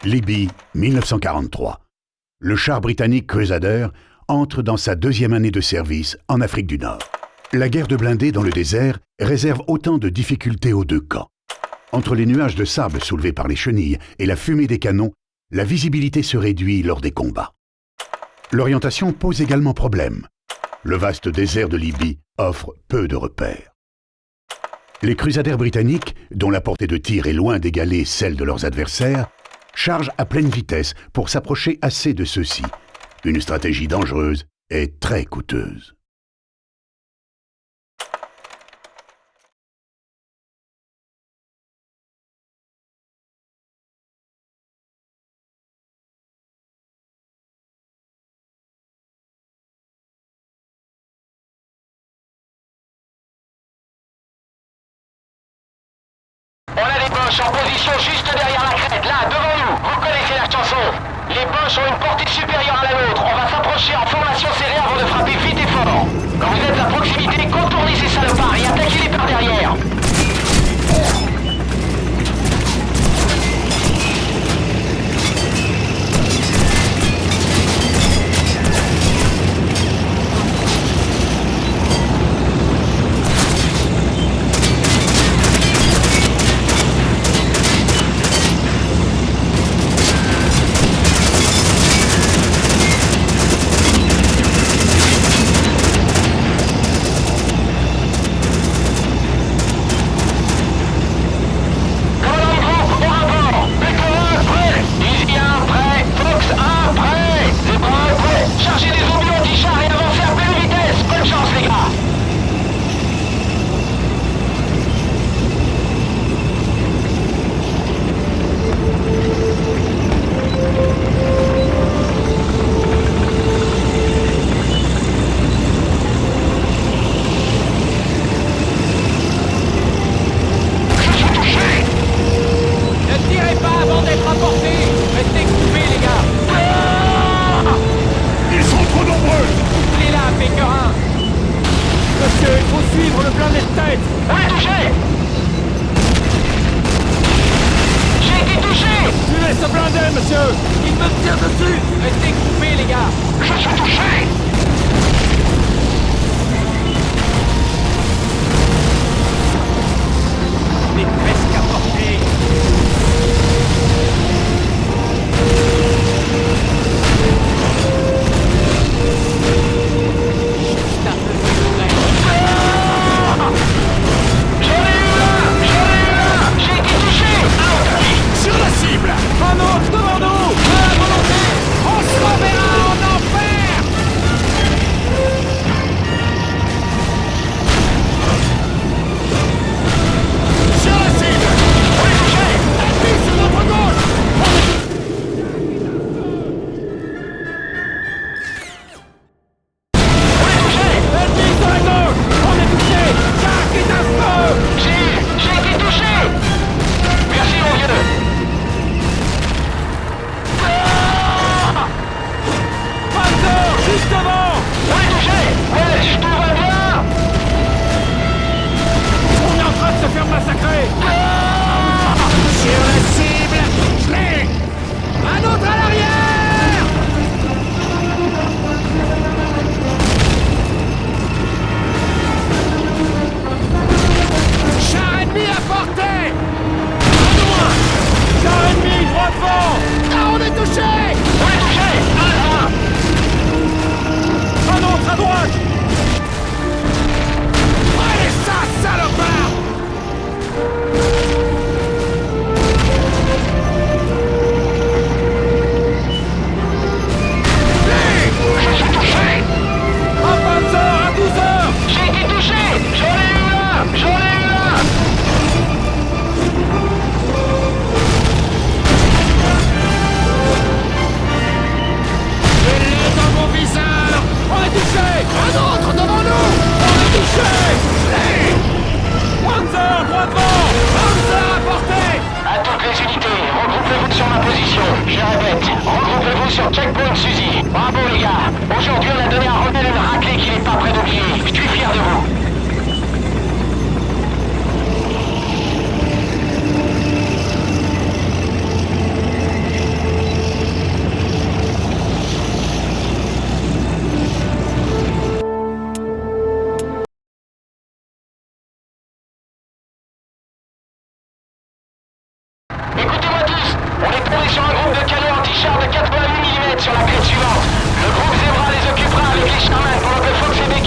Libye, 1943. Le char britannique Crusader entre dans sa deuxième année de service en Afrique du Nord. La guerre de blindés dans le désert réserve autant de difficultés aux deux camps. Entre les nuages de sable soulevés par les chenilles et la fumée des canons, la visibilité se réduit lors des combats. L'orientation pose également problème. Le vaste désert de Libye offre peu de repères. Les Crusaders britanniques, dont la portée de tir est loin d'égaler celle de leurs adversaires, chargent à pleine vitesse pour s'approcher assez de ceux-ci. Une stratégie dangereuse et très coûteuse. On a des Boches en position juste derrière la crête, là, devant nous. Vous connaissez la chanson. Les Boches ont une portée supérieure à la nôtre. On va s'approcher en formation serrée avant de frapper vite et fort. Quand vous êtes à proximité, contournez ces salopards et attaquez-les par derrière. Écoutez-moi tous, on est tombé sur un groupe de canons anti-chars de 88 mm sur la crête suivante. Le groupe Zebra les occupera avec les Sherman pendant que Fox et Becky